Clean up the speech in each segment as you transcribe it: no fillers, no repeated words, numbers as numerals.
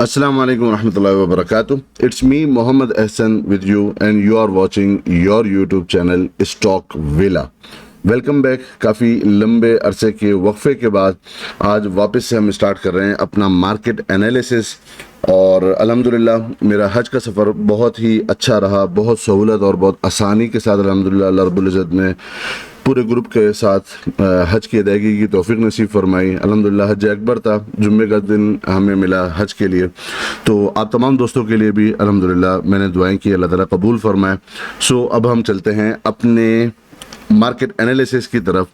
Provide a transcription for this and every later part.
Assalamu alaikum warahmatullahi wabarakatuh. It's me Mohammed Ehsan with you and you are watching your YouTube channel Stock Villa. Welcome back. काफ़ी लंबे अरसे के वक्फे के बाद आज वापस से हम स्टार्ट कर रहे हैं अपना मार्केट एनालिसिस और अल्हम्दुलिल्लाह मेरा हज का सफ़र बहुत ही अच्छा रहा, बहुत सहूलत और बहुत आसानी के साथ अल्हम्दुलिल्लाह अल्लाह रब्बुल इज़्ज़त ने पूरे ग्रुप के साथ हज की अदायगी की तौफीक नसीब फरमाई। अल्हम्दुलिल्लाह हज अकबर था, जुम्मे का दिन हमें मिला हज के लिए, तो आप तमाम दोस्तों के लिए भी अल्हम्दुलिल्लाह मैंने दुआएं की, अल्लाह ताला कबूल फरमाए। सो अब हम चलते हैं अपने मार्केट एनालिसिस की तरफ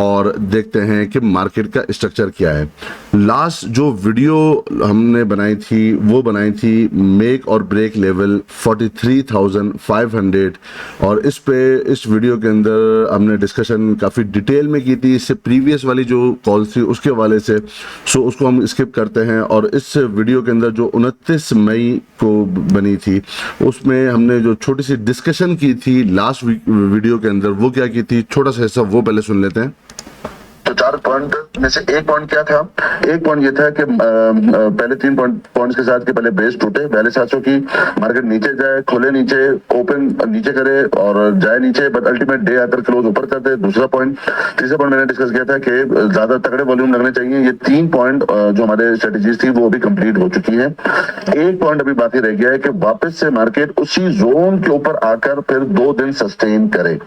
और देखते हैं कि मार्केट का स्ट्रक्चर क्या है। लास्ट जो वीडियो हमने बनाई थी वो बनाई थी मेक और ब्रेक लेवल 43,500 और इस वीडियो के अंदर हमने डिस्कशन काफ़ी डिटेल में की थी। इससे प्रीवियस वाली जो कॉल थी उसके हवाले से, सो उसको हम स्किप करते हैं और इस वीडियो के अंदर जो 29 मई को बनी थी उसमें हमने जो छोटी सी डिस्कशन की थी लास्ट वीडियो के अंदर, वो क्या की थी, छोटा सा हिस्सा वो पहले सुन लेते हैं। तो 4 पॉइंट में से एक पॉइंट क्या था? एक पॉइंट ये था कि पहले 3 पॉइंट्स के साथ के पहले बेस टूटे, पहले 700 की मार्केट नीचे जाए, खोले नीचे, ओपन नीचे करे और जाए नीचे, बट अल्टीमेट डे आकर क्लोज ऊपर कर दे। दूसरा पॉइंट, तीसरा पॉइंट मैंने डिस्कस किया था कि ज्यादा तगड़े वॉल्यूम लगने चाहिए। ये 3 पॉइंट जो हमारे स्ट्रेटेजीज थी वो भी कंप्लीट हो चुकी है। एक पॉइंट अभी बाकी रह गया है कि वापस से मार्केट उसी जोन के ऊपर आकर फिर 2 दिन सस्टेन करे।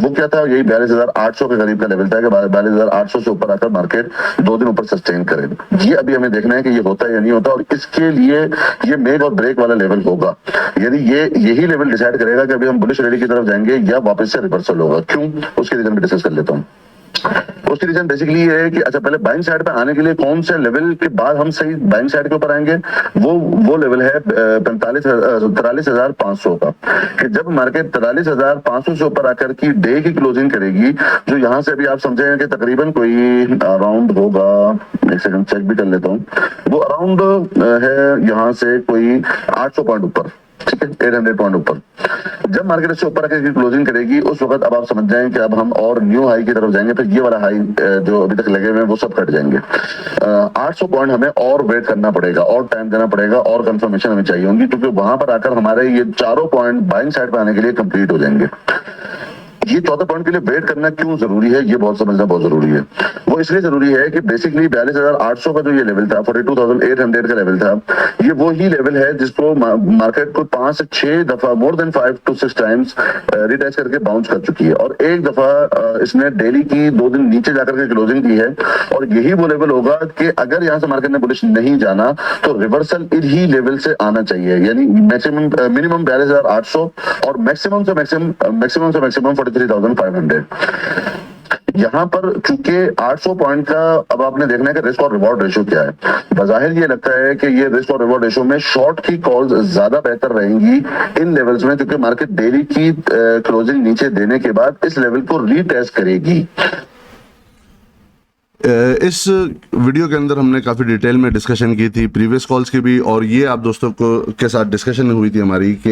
वो क्या था? यही 42,800 के करीब का लेवल था कि 42,800 से ऊपर आकर मार्केट 2 दिन ऊपर सस्टेन करे। ये अभी हमें देखना है कि ये होता है या नहीं होता, और इसके लिए ये मेक और ब्रेक वाला लेवल होगा, यानी यही लेवल डिसाइड करेगा कि अभी हम बुलिश रैली की तरफ जाएंगे या वापस से रिवर्सल होगा। क्यों? उसके रीजन पे डिस्कस कर लेता हूँ। उसकी रीजन बेसिकली ये है कि अच्छा, पहले बाइंग साइड पे आने के लिए कौन से लेवल के बाद हम सही बाइंग साइड के ऊपर आएंगे, वो लेवल है 43,500 का, कि जब मार्केट 43,500 से ऊपर आकर की डे की क्लोजिंग करेगी, जो यहाँ से अभी आप समझेंगे कि तकरीबन कोई अराउंड होगा, एक सेकंड चेक भी कर लेता हूँ, वो अराउंड है यहाँ से कोई 800 पॉइंट ऊपर, ठीक है, 800 पॉइंट ऊपर। जब मार्केट इससे ऊपर आकर क्लोजिंग करेगी उस वक्त अब आप समझ जाएं कि अब हम और न्यू हाई की तरफ जाएंगे, फिर ये वाला हाई जो अभी तक लगे हुए हैं वो सब कट जाएंगे। 800 पॉइंट हमें और वेट करना पड़ेगा और टाइम देना पड़ेगा और कंफर्मेशन हमें चाहिए होगी, क्योंकि वहां पर आकर हमारे ये चारों पॉइंट बाइंग साइड पे आने के लिए कंप्लीट हो जाएंगे। ये 14 पॉइंट के लिए वेट करना क्यों जरूरी है, ये बहुत समझना बहुत जरूरी है। वो इसलिए जरूरी है कि बेसिकली 42,800 का जो ये लेवल था, 42,800 का लेवल था, ये वो ही लेवल है जिसको मार्केट को 5 से 6 दफा, more than 5 to 6 times retest करके बाउंस कर चुकी है, और एक दफा इसने डेली की 2 दिन नीचे जाकर के क्लोजिंग की है। और यही वो लेवल होगा कि अगर यहाँ से मार्केट ने बुलिश नहीं जाना तो रिवर्सल इन्हीं लेवल से आना चाहिए, यानी मैक्सिमम मिनिमम 42,800 और मैक्सिमम से मैक्सिमम 43,500। यहाँ पर चूंकि 800 पॉइंट का अब आपने देखना है कि रिस्क और रिवॉर्ड रेशियो क्या है। बजाहिर ये लगता है कि ये रिस्क और रिवॉर्ड रेशियो में शॉर्ट की कॉल्स ज्यादा बेहतर रहेंगी इन लेवल्स में, क्योंकि मार्केट डेली की क्लोजिंग नीचे देने के बाद इस लेवल को रीटेस्ट करेगी। इस वीडियो के अंदर हमने काफ़ी डिटेल में डिस्कशन की थी, प्रीवियस कॉल्स की भी, और ये आप दोस्तों को के साथ डिस्कशन हुई थी हमारी कि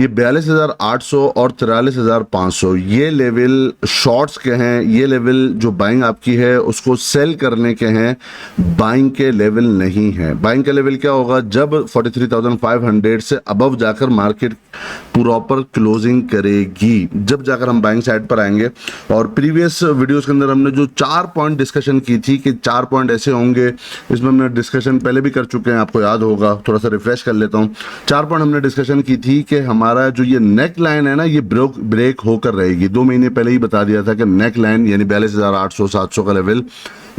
ये 42,800 और 43,500 ये लेवल शॉर्ट्स के हैं, ये लेवल जो बाइंग आपकी है उसको सेल करने के हैं, बाइंग के लेवल नहीं है। बाइंग का लेवल क्या होगा? जब 43,500 से अबव जाकर मार्केट प्रॉपर क्लोजिंग करेगी, जब जाकर हम बाइंग साइड पर आएंगे। और प्रीवियस वीडियोस के अंदर हमने जो 4 पॉइंट डिस्कशन की थी कि 4 पॉइंट ऐसे होंगे, इसमें हमने डिस्कशन पहले भी कर चुके हैं, आपको याद होगा, थोड़ा सा रिफ्रेश कर लेता हूं। 4 पॉइंट हमने डिस्कशन की थी कि हमारा जो ये नेक लाइन है ना, ये ब्रेक होकर रहेगी। 2 महीने पहले ही बता दिया था कि नेक लाइन यानी 42,800 700 का लेवल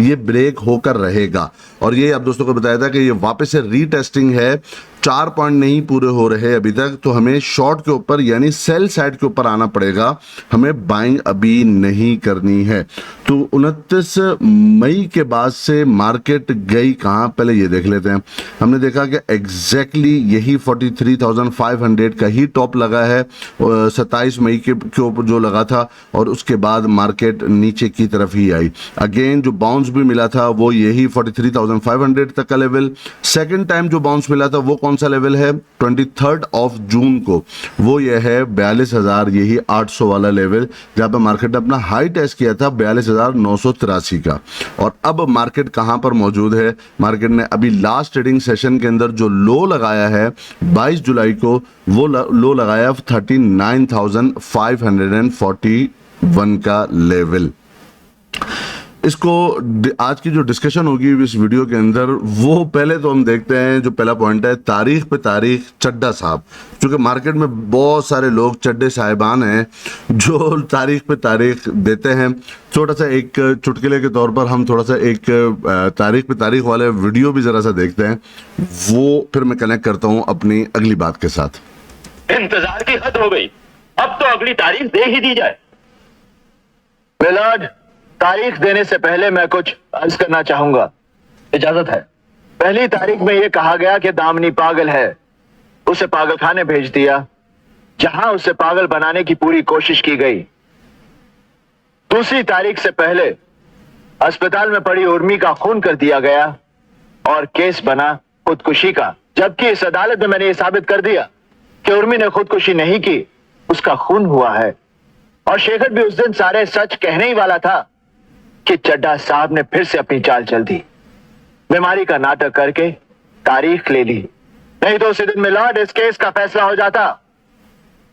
ये ब्रेक होकर रहेगा, और ये आप दोस्तों को बताया था कि ये वापस से रीटेस्टिंग है। 4 पॉइंट नहीं पूरे हो रहे अभी तक, तो हमें शॉर्ट के ऊपर यानी सेल साइड के ऊपर आना पड़ेगा, हमें बाइंग अभी नहीं करनी है। तो 29 मई के बाद से मार्केट गई कहाँ, पहले ये देख लेते हैं। हमने देखा कि एग्जैक्टली यही 43,500 का ही टॉप लगा है 27 मई के ऊपर जो लगा था, और उसके बाद मार्केट नीचे की तरफ ही आई। अगेन जो बाउंस बाउंस भी मिला था वो यही 43,500 तक का लेवल। सेकंड टाइम जो बाउंस मिला था वो कौन सा लेवल है, 23 जून को, वो ये है 42,000 यही 800 वाला लेवल, जहां पे मार्केट ने अपना हाई टेस्ट किया था 42,983 का। और अब मार्केट कहां पर मौजूद है, मार्केट ने अभी लास्ट ट्रेडिंग सेशन के अंदर जो लो लगाया है 22 जुलाई को, वो लो लगाया 39,541 का लेवल। इसको आज की जो डिस्कशन होगी इस वीडियो के अंदर, वो पहले तो हम देखते हैं जो पहला पॉइंट है तारीख पे तारीख चड्ढा साहब, क्योंकि मार्केट में बहुत सारे लोग चड्ढे साहिबान हैं जो तारीख पे तारीख देते हैं। छोटा सा एक चुटकुले के तौर पर हम थोड़ा सा एक तारीख पे तारीख वाले वीडियो भी जरा सा देखते हैं, वो फिर मैं कनेक्ट करता हूँ अपनी अगली बात के साथ। इंतजार की हद हो गई, अब तो अगली तारीख दे ही दी जाए। मिलाड, तारीख देने से पहले मैं कुछ अर्ज करना चाहूंगा, इजाजत है। पहली तारीख में यह कहा गया कि दामनी पागल है, उसे पागल खाने भेज दिया, जहां उसे पागल बनाने की पूरी कोशिश की गई। दूसरी तारीख से पहले अस्पताल में पड़ी उर्मी का खून कर दिया गया और केस बना खुदकुशी का, जबकि इस अदालत में मैंने यह साबित कर दिया कि उर्मी ने खुदकुशी नहीं की, उसका खून हुआ है। और शेखर भी उस दिन सारे सच कहने ही वाला था कि चड्ढा साहब ने फिर से अपनी चाल चल दी, बीमारी का नाटक करके तारीख ले ली, नहीं तो उसी दिन मिलाड इस केस का फैसला हो जाता।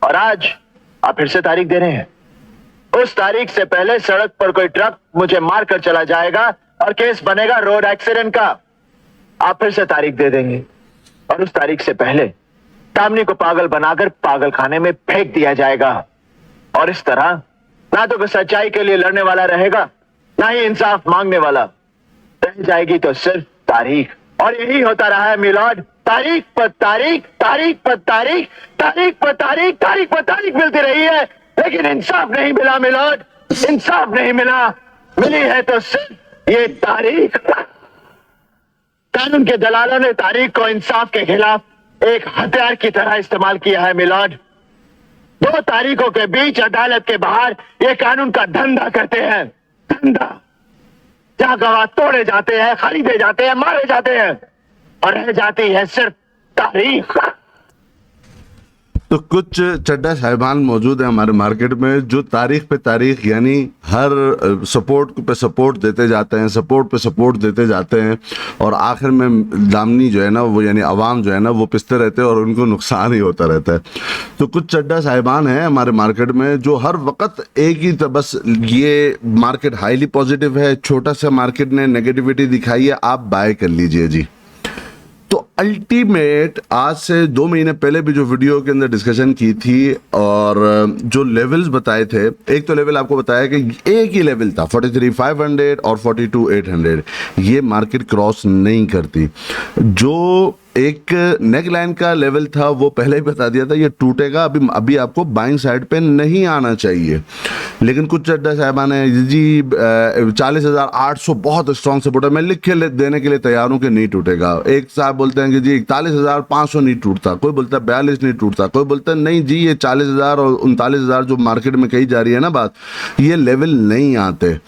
और आज आप फिर से तारीख दे रहे हैं। उस तारीख से पहले सड़क पर कोई ट्रक मुझे मार कर चला जाएगा और केस बनेगा रोड एक्सीडेंट का, आप फिर से तारीख दे देंगे। और उस तारीख से पहले दामनी को पागल बनाकर पागल खाने में फेंक दिया जाएगा। और इस तरह ना तो कोई सच्चाई के लिए लड़ने वाला रहेगा, ना ही इंसाफ मांगने वाला, रह जाएगी तो सिर्फ तारीख। और यही होता रहा है मिलाड, तारीख पर तारीख, तारीख पर तारीख, तारीख पर तारीख, तारीख पर तारीख मिलती रही है, लेकिन इंसाफ नहीं मिला मिलाड, इंसाफ नहीं मिला। मिली है तो सिर्फ ये तारीख। कानून के दलालों ने तारीख को इंसाफ के खिलाफ एक हथियार की तरह इस्तेमाल किया है मिलाड। दो तारीखों के बीच अदालत के बाहर ये कानून का धंधा करते हैं, धंधा, जहां गवाह तोड़े जाते हैं, खरीदे जाते हैं, मारे जाते हैं, और रह जाती है सिर्फ तारीख। तो कुछ चड्ढा साहिबान मौजूद है हमारे मार्केट में जो तारीख पे तारीख यानी हर सपोर्ट पे सपोर्ट देते जाते हैं, सपोर्ट पे सपोर्ट देते जाते हैं, और आखिर में दामनी जो है ना वो यानी अवाम जो है ना वो पिसते रहते हैं और उनको नुकसान ही होता रहता है। तो कुछ चड्ढा साहिबान हैं हमारे मार्केट में जो हर वक्त एक ही बस ये मार्केट हाईली पॉजिटिव है, छोटा सा मार्केट ने नेगेटिविटी दिखाई है, आप बाय कर लीजिए जी। तो अल्टीमेट आज से 2 महीने पहले भी जो वीडियो के अंदर डिस्कशन की थी और जो लेवल्स बताए थे, एक तो लेवल आपको बताया कि एक ही लेवल था 43,500 और 42,800, ये मार्केट क्रॉस नहीं करती। जो एक नेक लाइन का लेवल था वो पहले ही बता दिया था ये टूटेगा, अभी आपको बाइंग साइड पे नहीं आना चाहिए। लेकिन कुछ चड्ढा साहिबान है जी 40,800 बहुत स्ट्रॉन्ग सपोर्ट है, मैं लिख के देने के लिए तैयार हूं कि नहीं टूटेगा। एक साहब बोलते हैं कि जी 41,500 नहीं टूटता, कोई बोलता है 42 नहीं टूटता, कोई बोलता है नहीं जी ये 40,000 और 39,000 जो मार्केट में कही जा रही है ना बात, ये लेवल नहीं आते।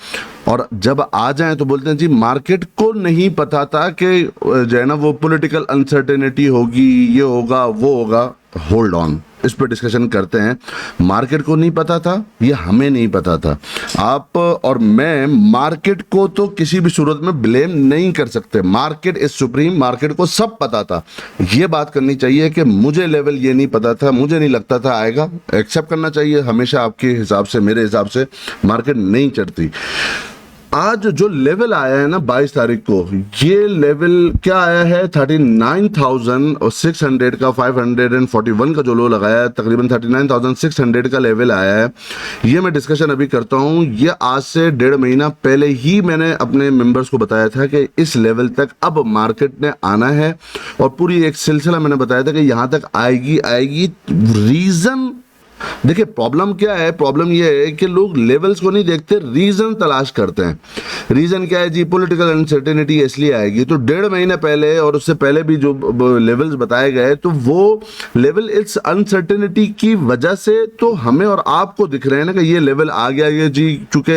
और जब आ जाए तो बोलते हैं जी मार्केट को नहीं पता था कि जो है ना वो पॉलिटिकल अनसर्टेनिटी होगी, ये होगा वो होगा। होल्ड ऑन, इस पर डिस्कशन करते हैं। मार्केट को नहीं पता था, ये हमें नहीं पता था। आप और मैं मार्केट को तो किसी भी सूरत में ब्लेम नहीं कर सकते, मार्केट इज सुप्रीम, मार्केट को सब पता था। ये बात करनी चाहिए कि मुझे लेवल ये नहीं पता था, मुझे नहीं लगता था आएगा, एक्सेप्ट करना चाहिए हमेशा। आपके हिसाब से, मेरे हिसाब से मार्केट नहीं चढ़ती। आज जो लेवल आया है ना 22 तारीख को, ये लेवल क्या आया है 39,600 का 541 का जो लो लगाया है, तकरीबन 39,600 का लेवल आया है। ये मैं डिस्कशन अभी करता हूँ, ये आज से 1.5 महीना पहले ही मैंने अपने मेंबर्स को बताया था कि इस लेवल तक अब मार्केट ने आना है, और पूरी एक सिलसिला मैंने बताया था कि यहाँ तक आएगी। रीजन देखिए प्रॉब्लम क्या है, प्रॉब्लम ये है कि लोग लेवल्स को नहीं देखते, रीजन तलाश करते हैं। रीजन क्या है जी, पॉलिटिकल अनसर्टेनिटी इसलिए आएगी। तो 1.5 महीने पहले और उससे पहले भी जो लेवल्स बताए गए, तो वो लेवल इस अनसर्टेनिटी की वजह से तो हमें और आपको दिख रहे हैं ना कि ये लेवल आ गया ये जी, चूंकि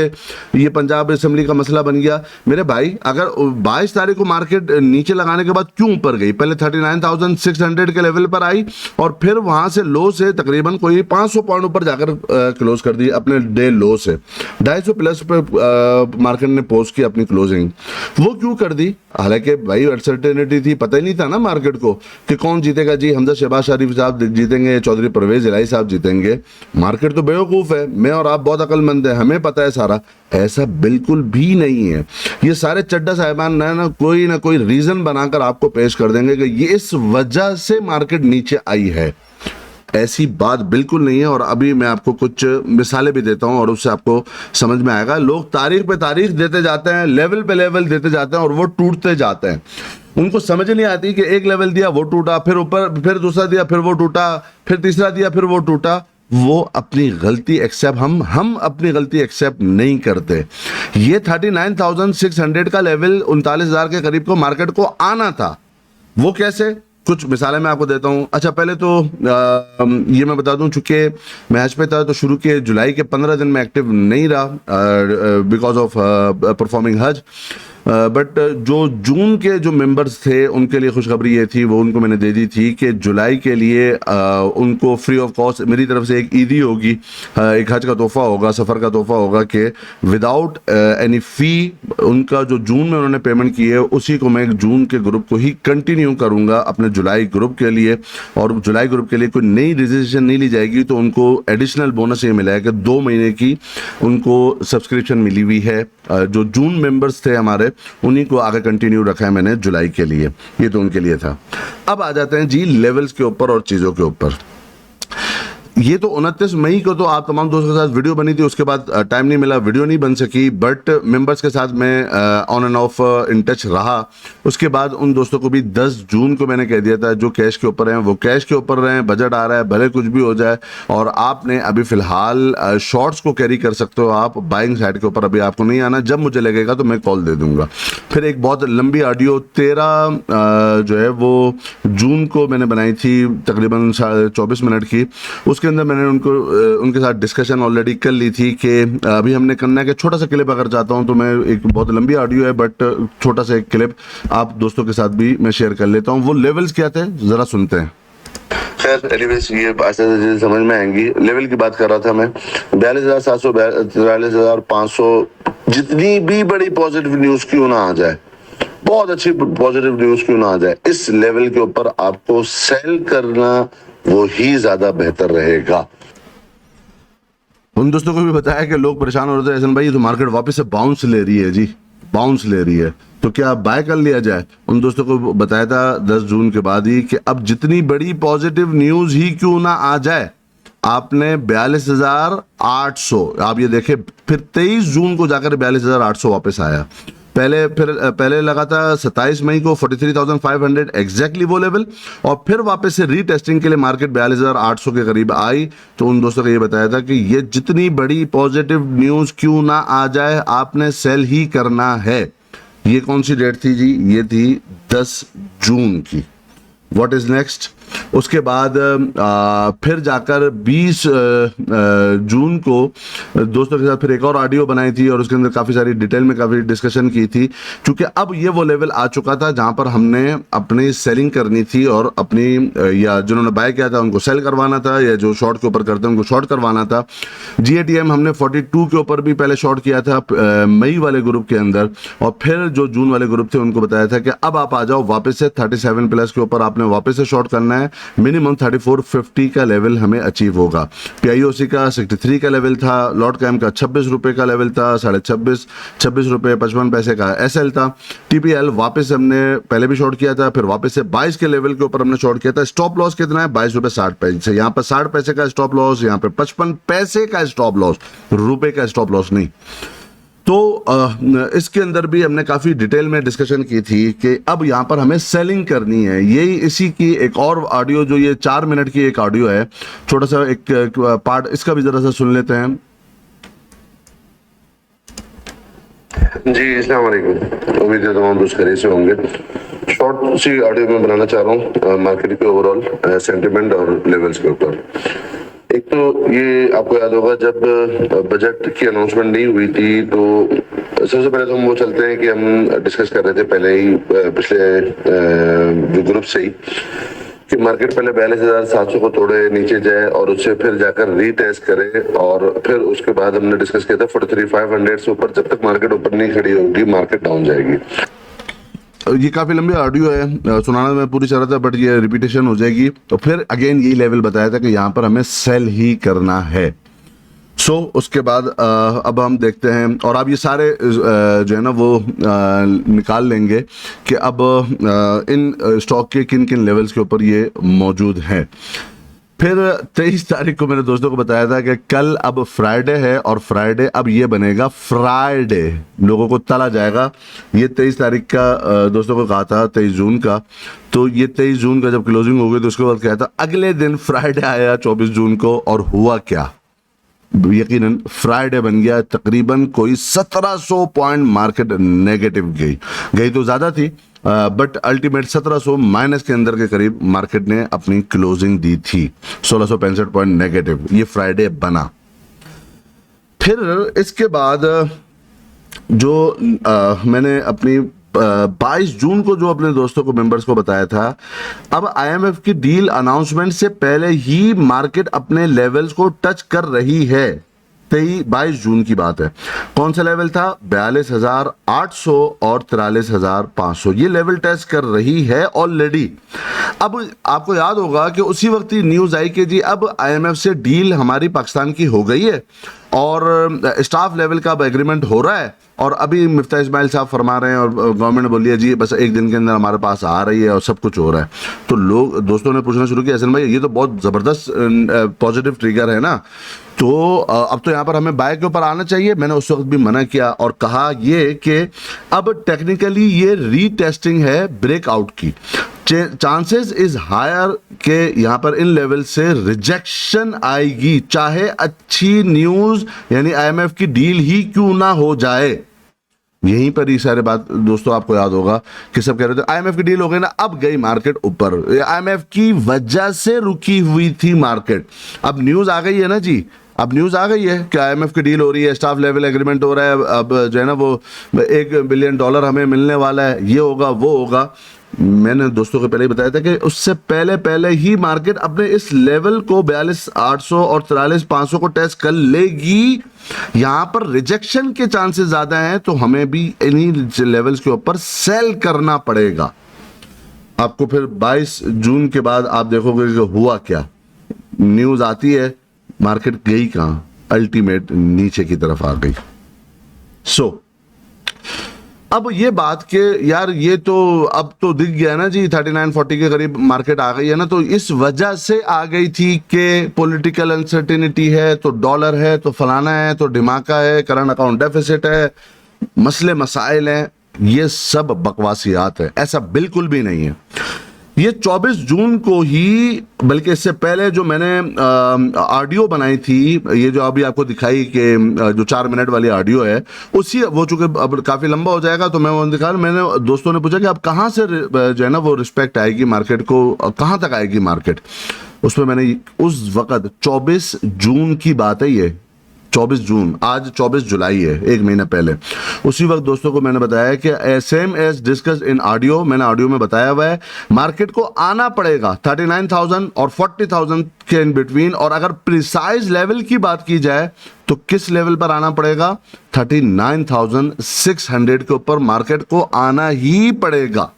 ये पंजाब असेंबली का मसला बन गया। मेरे भाई अगर 22 तारीख को मार्केट नीचे लगाने के बाद क्यों ऊपर गई, पहले 39,600 के लेवल पर आई और फिर वहां से लो से तकरीबन कोई 500 पॉइंट ऊपर जाकर क्लोज कर दी अपने डे लो से। 250 प्लस पे मार्केट ने पोस्ट की अपनी क्लोजिंग। वो क्यों कर दी? हालांकि भाई अनसर्टेनिटी थी, पता ही नहीं था ना मार्केट को कि कौन जीतेगा जी, हमजा शहबाज शरीफ साहब जीतेंगे, चौधरी परवेज इलाही साहब जीतेंगे। मार्केट तो बेवकूफ है, मैं और आप बहुत अक्लमंद है, हमें पता है सारा। ऐसा बिल्कुल भी नहीं है। ये सारे चड्डा साहिबान ना कोई रीजन बनाकर आपको पेश कर देंगे कि ये इस वजह से मार्केट नीचे आई है। ऐसी बात बिल्कुल नहीं है। और अभी मैं आपको कुछ मिसालें भी देता हूं और उससे आपको समझ में आएगा। लोग तारीख पे तारीख देते जाते हैं, लेवल पे लेवल देते जाते हैं और वो टूटते जाते हैं। उनको समझ नहीं आती कि एक लेवल दिया वो टूटा, फिर ऊपर, फिर दूसरा दिया फिर वो टूटा, फिर तीसरा दिया फिर वो टूटा। वो अपनी गलती एक्सेप्ट हम अपनी गलती एक्सेप्ट नहीं करते। ये 39,600 का लेवल 39,000 के करीब को मार्केट को आना था। वो कैसे? कुछ मिसालें मैं आपको देता हूं। अच्छा पहले तो ये मैं बता दूं, चूंकि मैं हज पे था तो शुरू के जुलाई के 15 दिन में एक्टिव नहीं रहा बिकॉज ऑफ परफॉर्मिंग हज। बट जो जून के जो मेंबर्स थे उनके लिए खुशखबरी ये थी, वो उनको मैंने दे दी थी कि जुलाई के लिए उनको फ्री ऑफ कॉस्ट मेरी तरफ से एक ईदी होगी, एक हज का तोहफा होगा, सफ़र का तोहफा होगा कि विदाउट एनी फ़ी उनका जो जून में उन्होंने पेमेंट की है उसी को मैं जून के ग्रुप को ही कंटिन्यू करूँगा अपने जुलाई ग्रुप के लिए। और जुलाई ग्रुप के लिए कोई नई रजिस्ट्रेशन नहीं ली जाएगी, तो उनको एडिशनल बोनस ये मिला है कि 2 महीने की उनको सब्सक्रिप्शन मिली हुई है। जो जून मेंबर्स थे हमारे उन्हीं को आगे कंटिन्यू रखा है मैंने जुलाई के लिए। ये तो उनके लिए था। अब आ जाते हैं जी लेवल्स के ऊपर और चीज़ों के ऊपर। ये तो 29 मई को तो आप तमाम दोस्तों के साथ वीडियो बनी थी, उसके बाद टाइम नहीं मिला, वीडियो नहीं बन सकी। बट मेंबर्स के साथ मैं on end of in touch रहा। उसके बाद उन दोस्तों को भी 10 जून को मैंने कह दिया था जो कैश के ऊपर हैं वो कैश के ऊपर रहें, बजट आ रहा है भले कुछ भी हो जाए। और आपने अभी फिलहाल शॉर्ट्स को कैरी कर सकते हो आप, बाइंग साइड के ऊपर अभी आपको नहीं आना। जब मुझे लगेगा तो मैं कॉल दे दूंगा। फिर एक बहुत लंबी ऑडियो 13 जो है वो जून को मैंने बनाई थी, तकरीबन 24 मिनट की। उसके अंदर मैंने उनके साथ डिस्कशन ऑलरेडी कर ली थी कि अभी हमने करना है कि छोटा सा क्लिप अगर चाहता हूं तो मैं, एक बहुत लंबी ऑडियो है बट छोटा सा एक क्लिप आप दोस्तों के साथ भी मैं शेयर कर लेता हूं। वो लेवल्स क्या थे जरा सुनते हैं। खैर एनीवेज ये चीजें समझ में आएंगी। लेवल की बात कर रहा था मैं, 42,700 43,500 जितनी भी बड़ी पॉजिटिव न्यूज क्यों ना आ जाए, बहुत अच्छी पॉजिटिव न्यूज क्यों ना आ जाए, इस लेवल के ऊपर आपको सेल करना वो ही ज्यादा बेहतर रहेगा। उन दोस्तों को भी बताया कि लोग परेशान हो रहे थे, एहसन भाई ये तो मार्केट वापस से बाउंस ले रही है जी, बाउंस ले रही है, तो क्या बाय कर लिया जाए। उन दोस्तों को बताया था 10 जून के बाद ही कि अब जितनी बड़ी पॉजिटिव न्यूज ही क्यों ना आ जाए, आपने 42,800 आप ये देखें, फिर 23 जून को जाकर 42,800 वापस आया। पहले लगा था 27 मई को 43,500 एग्जैक्टली वो लेवल, और फिर वापस से रीटेस्टिंग के लिए मार्केट 42,800 के करीब आई। तो उन दोस्तों को ये बताया था कि ये जितनी बड़ी पॉजिटिव न्यूज क्यों ना आ जाए आपने सेल ही करना है। ये कौन सी डेट थी जी? ये थी 10 जून की। What is next? उसके बाद फिर जाकर 20 जून को दोस्तों के साथ फिर एक और ऑडियो बनाई थी और उसके अंदर काफ़ी सारी डिटेल में काफ़ी डिस्कशन की थी, क्योंकि अब ये वो लेवल आ चुका था जहां पर हमने अपनी सेलिंग करनी थी और अपनी, या जिन्होंने बाय किया था उनको सेल करवाना था, या जो शॉर्ट के ऊपर करते हैं उनको शॉर्ट करवाना था। GATM हमने 42 के ऊपर भी पहले शॉर्ट किया था मई वाले ग्रुप के अंदर, और फिर जो जून वाले ग्रुप थे उनको बताया था कि अब आप आ जाओ वापस से 37 प्लस के ऊपर आपने वापस से शॉर्ट करना है। मिनिमम 3450 का लेवल हमें अचीव होगा। PIOC का 63 का लेवल था, लॉट कैम का 26 रुपए का लेवल था, 26 रुपए 55 पैसे का SL था। TPL वापस हमने पहले भी शॉर्ट किया था, फिर वापस से 22 के लेवल के ऊपर हमने शॉर्ट किया था। स्टॉप लॉस कितना है? 22 रुपए 60 पैसे। यहाँ पर 60 पैसे का स्टॉप लॉस, यहाँ पे 55 पैसे का स्टॉप लॉस, रुपए का स्टॉप लॉस नहीं। तो इसके अंदर भी हमने काफ़ी डिटेल में डिस्कशन की थी कि अब यहाँ पर हमें सेलिंग करनी है। यही इसी की एक और ऑडियो, जो ये 4 मिनट की एक ऑडियो है, छोटा सा एक पार्ट इसका भी ज़रा सा सुन लेते हैं। जी अस्सलाम वालेकुम, उम्मीद है तमाम दोस्त खैरियत से होंगे। शॉर्ट सी ऑडियो में बनाना चाह रहा हूँ मार्केट के ओवरऑल सेंटिमेंट और लेवल्स के ऊपर। एक तो ये आपको याद होगा जब बजट की अनाउंसमेंट नहीं हुई थी तो सबसे पहले तो हम वो चलते हैं कि हम डिस्कस कर रहे थे पहले ही पिछले जो ग्रुप से ही कि मार्केट पहले 42,700 को तोड़े, नीचे जाए और उससे फिर जाकर रीटेस्ट करे, और फिर उसके बाद हमने डिस्कस किया था 43,500 से ऊपर जब तक मार्केट ऊपर नहीं खड़ी होगी मार्केट डाउन जाएगी। ये काफ़ी लंबी ऑडियो है, सुनाना मैं पूरी चाह रहा था बट ये रिपीटेशन हो जाएगी। तो फिर अगेन यही लेवल बताया था कि यहाँ पर हमें सेल ही करना है। उसके बाद अब हम देखते हैं, और अब ये सारे जो है ना वो निकाल लेंगे कि अब इन स्टॉक के किन किन लेवल्स के ऊपर ये मौजूद हैं। फिर 23 तारीख को मेरे दोस्तों को बताया था कि कल अब फ्राइडे है और फ्राइडे अब ये बनेगा फ्राइडे, लोगों को तला जाएगा। ये 23 तारीख का दोस्तों को कहा था, 23 जून का। तो ये 23 जून का जब क्लोजिंग हो गई तो उसके बाद क्या था, अगले दिन फ्राइडे आया 24 जून को, और हुआ क्या, यकीनन फ्राइडे बन गया। तकरीबन कोई 1700 पॉइंट मार्केट नेगेटिव गई तो ज्यादा थी, बट अल्टीमेट 1700 माइनस के अंदर के करीब मार्केट ने अपनी क्लोजिंग दी थी। 1665 पॉइंट नेगेटिव ये फ्राइडे बना। फिर इसके बाद जो मैंने अपनी 22 जून को जो अपने दोस्तों को, मेंबर्स को बताया था, अब आईएमएफ की डील अनाउंसमेंट से पहले ही मार्केट अपने लेवल्स को टच कर रही है। 22 जून की बात है। कौन सा लेवल था? 42,800 और 43,500, ये लेवल टच कर रही है ऑलरेडी। अब आपको याद होगा कि उसी वक्त ही न्यूज आई कि जी अब आईएमएफ से डील हमारी पाकिस्तान की हो गई है और स्टाफ लेवल का अब एग्रीमेंट हो रहा है, और अभी मिफ्ता इस्माइल साहब फरमा रहे हैं और गवर्नमेंट ने बोली है जी बस एक दिन के अंदर हमारे पास आ रही है और सब कुछ हो रहा है। तो लोग, दोस्तों ने पूछना शुरू किया, हसन भाई ये तो बहुत ज़बरदस्त पॉजिटिव ट्रिगर है ना, तो अब तो यहाँ पर हमें बाय के ऊपर आना चाहिए। मैंने उस वक्त भी मना किया और कहा ये कि अब टेक्निकली ये रीटेस्टिंग है ब्रेकआउट की, चांसेस इज हायर के यहाँ पर इन लेवल से रिजेक्शन आएगी, चाहे अच्छी न्यूज यानी आईएमएफ की डील ही क्यों ना हो जाए। यहीं पर ही सारे बात दोस्तों आपको याद होगा कि सब कह रहे थे आईएमएफ की डील हो गई ना, अब गई मार्केट ऊपर। आईएमएफ की वजह से रुकी हुई थी मार्केट, अब न्यूज आ गई है ना जी, अब न्यूज आ गई है कि आईएमएफ की डील हो रही है, स्टाफ लेवल एग्रीमेंट हो रहा है, अब जो है ना वो $1 बिलियन हमें मिलने वाला है, ये होगा वो होगा। मैंने दोस्तों को पहले ही बताया था कि उससे पहले ही मार्केट अपने इस लेवल को 42,800 और 43,500 को टेस्ट कर लेगी। यहां पर रिजेक्शन के चांसेस ज्यादा हैं, तो हमें भी इन्हीं लेवल्स के ऊपर सेल करना पड़ेगा। आपको फिर 22 जून के बाद आप देखोगे कि हुआ क्या, न्यूज आती है, मार्केट गई कहां, अल्टीमेट नीचे की तरफ आ गई। अब ये बात के यार ये तो अब तो दिख गया ना जी, 3940 के करीब मार्केट आ गई है ना, तो इस वजह से आ गई थी कि पॉलिटिकल अनसर्टेनिटी है, तो डॉलर है, तो फलाना है, तो धमाका है, करंट अकाउंट डेफिसिट है, मसले मसाइल हैं। ये सब बकवासियात है, ऐसा बिल्कुल भी नहीं है। ये 24 जून को ही, बल्कि इससे पहले जो मैंने ऑडियो बनाई थी, ये जो अभी आपको दिखाई कि जो 4 मिनट वाली ऑडियो है, उसी वो चूंकि अब काफ़ी लंबा हो जाएगा तो मैं वो दिखा, मैंने दोस्तों ने पूछा कि अब कहाँ से जो है ना वो रिस्पेक्ट आएगी मार्केट को, कहाँ तक आएगी मार्केट। उसमें मैंने उस वक़्त 24 जून की बात है, ये 24 जून, आज 24 जुलाई है, एक महीना पहले, उसी वक्त दोस्तों को मैंने बताया कि same as discuss in audio, मैंने ऑडियो में बताया हुआ है, मार्केट को आना पड़ेगा 39,000 और 40,000 के इन बिटवीन, और अगर प्रिसाइज लेवल की बात की जाए तो किस लेवल पर आना पड़ेगा, 39,600 के ऊपर मार्केट को आना ही पड़ेगा।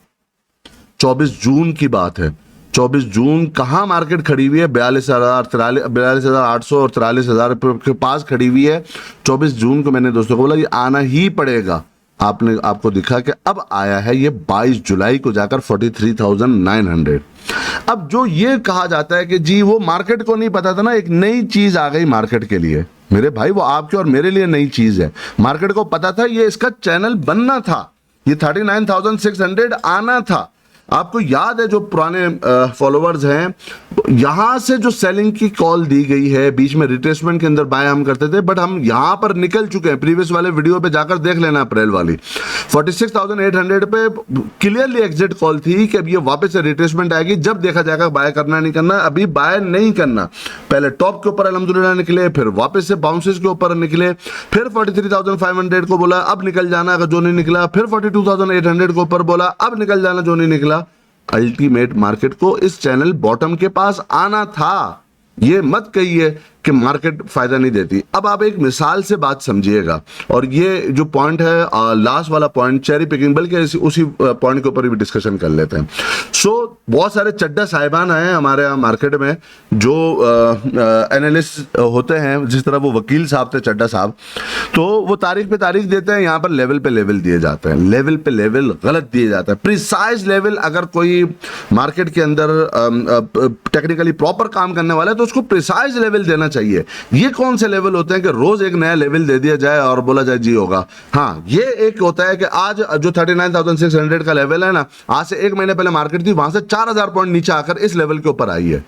24 जून की बात है। 24 जून कहाँ मार्केट खड़ी हुई है, 42,800 और 43,000 के पास खड़ी हुई है। 24 जून को मैंने दोस्तों को बोला ये आना ही पड़ेगा। आपको दिखा कि अब आया है ये 22 जुलाई को जाकर 43,900। अब जो ये कहा जाता है कि जी वो मार्केट को नहीं पता था ना, एक नई चीज आ गई मार्केट के लिए, मेरे भाई वो आपके और मेरे लिए नई चीज है। मार्केट को पता था ये इसका चैनल बनना था, ये 39,600 आना था। आपको याद है जो पुराने फॉलोअर्स हैं, यहां से जो सेलिंग की कॉल दी गई है, बीच में रिट्रेसमेंट के अंदर बाय हम करते थे, बट हम यहां पर निकल चुके हैं। प्रीवियस वाले वीडियो पे जाकर देख लेना, अप्रैल वाली 46,800 पे क्लियरली एग्जिट कॉल थी कि अब ये वापस से रिट्रेसमेंट आएगी, जब देखा जाएगा बाय करना नहीं करना। अभी बाय नहीं करना, पहले टॉप के ऊपर अल्हम्दुलिल्लाह निकले, फिर वापस से बाउंसेस के ऊपर निकले, फिर 43,500 को बोला अब निकल जाना, अगर जो नहीं निकला, फिर 42,800 के ऊपर बोला अब निकल जाना, जो नहीं निकला। अल्टीमेट मार्केट को इस चैनल बॉटम के पास आना था। ये मत कहिए कि मार्केट फायदा नहीं देती। अब आप एक मिसाल से बात समझिएगा, और ये जो पॉइंट है लास्ट वाला पॉइंट, चेरी पिकिंग, बल्कि उसी पॉइंट के ऊपर भी डिस्कशन कर लेते हैं। बहुत सारे चड्डा साहिबान आए हमारे यहाँ मार्केट में जो एनालिस्ट होते हैं, जिस तरह वो वकील साहब थे चड्डा साहब, तो वो तारीख पे तारीख देते हैं, यहाँ पर लेवल पे लेवल दिए जाते हैं, लेवल पे लेवल गलत दिए जाता है। प्रिसाइज लेवल अगर कोई मार्केट के अंदर टेक्निकली प्रॉपर काम करने वाला है तो उसको प्रिसाइज लेवल देना चाहिए। ये कौन से लेवल होते हैं कि रोज एक नया लेवल दे दिया जाए और बोला जाए जी होगा। हाँ, ये एक होता है कि आज जो 39,600 का लेवल है ना, आज से एक महीने पहले मार्केट थी, वहां से 4,000 पॉइंट नीचे आकर इस लेवल के ऊपर आई है।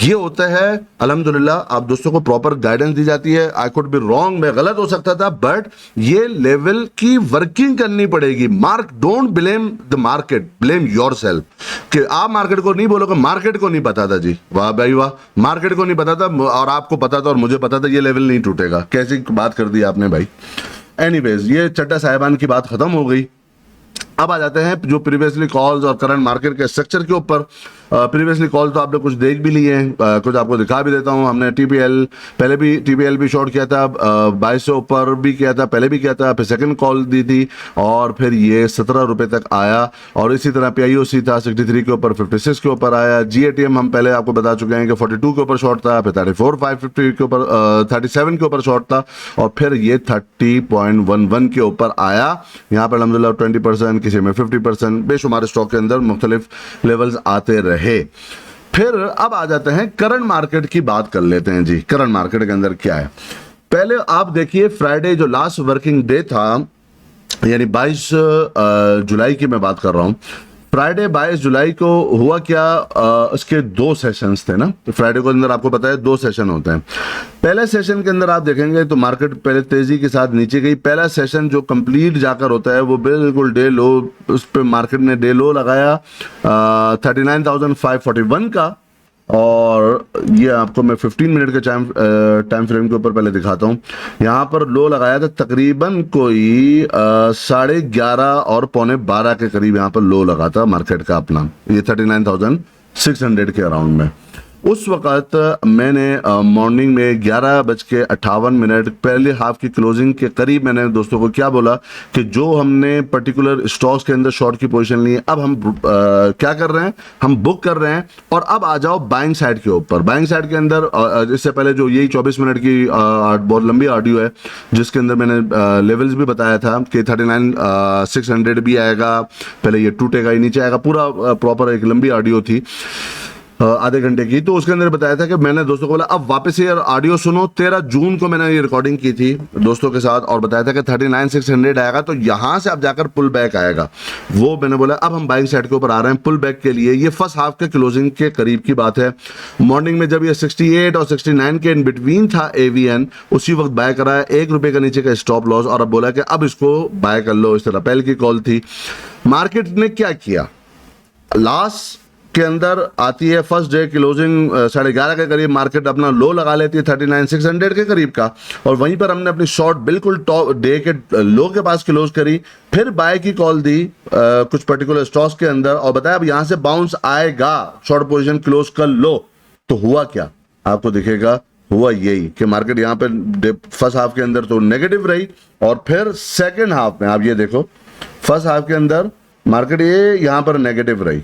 ये होता है अल्हम्दुलिल्लाह, आप दोस्तों को प्रॉपर गाइडेंस दी जाती है। आई कुड बी रॉन्ग, मैं गलत हो सकता था, बट ये लेवल की वर्किंग करनी पड़ेगी। Don't blame the market, blame yourself. कि आप मार्केट को नहीं बोलोगे मार्केट को नहीं पता था जी, वाह भाई वाह, मार्केट को नहीं पता था और आपको पता था और मुझे पता था ये लेवल नहीं टूटेगा। कैसी बात कर दी आपने भाई। एनीवेज, ये चड्डा साहिबान की बात खत्म हो गई। अब आ जाते हैं जो प्रीवियसली कॉल्स और करंट मार्केट के स्ट्रक्चर के ऊपर। प्रीवियसली कॉल तो आपने कुछ देख भी लिए हैं, कुछ आपको दिखा भी देता हूं। हमने टीपीएल पहले भी टीपीएल भी शॉर्ट किया था, 22 से ऊपर भी किया था, पहले भी किया था, फिर सेकंड कॉल दी थी और फिर ये 17 रुपए तक आया। और इसी तरह पीआईओसी था 63 के ऊपर, 56 के ऊपर आया। जीएटीएम हम पहले आपको बता चुके हैं कि 42 के ऊपर शॉर्ट था, फिर 34,550 के ऊपर, 37 के ऊपर शॉर्ट था और फिर ये 30.11 के ऊपर आया। यहाँ पर अल्हम्दुलिल्लाह 20%, किसी में 50%, बेशुमार स्टॉक के अंदर मुख्तलिफ लेवल्स आते रहे। फिर अब आ जाते हैं करंट मार्केट की बात कर लेते हैं जी। करंट मार्केट के अंदर क्या है, पहले आप देखिए फ्राइडे जो लास्ट वर्किंग डे था, यानी 22 जुलाई की मैं बात कर रहा हूं। फ्राइडे 22 जुलाई को हुआ क्या, उसके 2 सेशंस थे ना। तो फ्राइडे को अंदर आपको पता है 2 सेशन होते हैं। पहले सेशन के अंदर आप देखेंगे तो मार्केट पहले तेजी के साथ नीचे गई। पहला सेशन जो कंप्लीट जाकर होता है वो बिल्कुल डे लो, उस पर मार्केट ने डे लो लगाया 39,541 का। और ये आपको मैं 15 मिनट के टाइम फ्रेम के ऊपर पहले दिखाता हूँ। यहाँ पर लो लगाया था तकरीबन कोई 11:30 और 11:45 के करीब यहाँ पर लो लगा था मार्केट का अपना, ये 39,600 के अराउंड में। उस वक़्त मैंने मॉर्निंग में 11:58 पहले हाफ की क्लोजिंग के करीब मैंने दोस्तों को क्या बोला कि जो हमने पर्टिकुलर स्टॉक्स के अंदर शॉर्ट की पोजीशन ली है, अब हम क्या कर रहे हैं, हम बुक कर रहे हैं और अब आ जाओ बाइंग साइड के ऊपर। बाइंग साइड के अंदर इससे पहले जो यही 24 मिनट की बहुत लंबी ऑडियो है जिसके अंदर मैंने लेवल्स भी बताया था कि 39,600 भी आएगा, पहले ये टूटेगा ही नीचे आएगा, पूरा प्रॉपर एक लंबी ऑडियो थी आधे घंटे की। तो उसके अंदर बताया था कि मैंने दोस्तों को बोला अब वापस ये ऑडियो सुनो। 13 जून को मैंने ये रिकॉर्डिंग की थी दोस्तों के साथ और बताया था कि 39,600 आएगा तो यहां से अब जाकर पुल बैक आएगा। वो मैंने बोला अब हम बाइंग साइड के ऊपर आ रहे हैं पुल बैक के लिए। ये फर्स्ट हाफ के क्लोजिंग के करीब की बात है। मॉर्निंग में जब ये 68 और 69 के इन बिटवीन था एवीएन, उसी वक्त बाय कराया, 1 रुपए का नीचे का स्टॉप लॉस, और अब बोला कि अब इसको बाय कर लो। इस तरह पहले की कॉल थी। मार्केट ने क्या किया, लास्ट के अंदर आती है फर्स्ट डे क्लोजिंग 11:30 के करीब मार्केट अपना लो लगा लेती है 39,600 के करीब का, और वहीं पर हमने अपनी शॉर्ट बिल्कुल टॉप डे के लो के पास क्लोज करी। फिर बाय की कॉल दी कुछ पर्टिकुलर स्टॉक्स के अंदर और बताया अब यहां से बाउंस आएगा, शॉर्ट पोजीशन क्लोज कर लो। तो हुआ क्या, आपको दिखेगा हुआ यही कि मार्केट यहाँ पे फर्स्ट हाफ के अंदर तो नेगेटिव रही और फिर सेकेंड हाफ में आप ये देखो फर्स्ट हाफ के अंदर मार्केट ये यहाँ पर नेगेटिव रही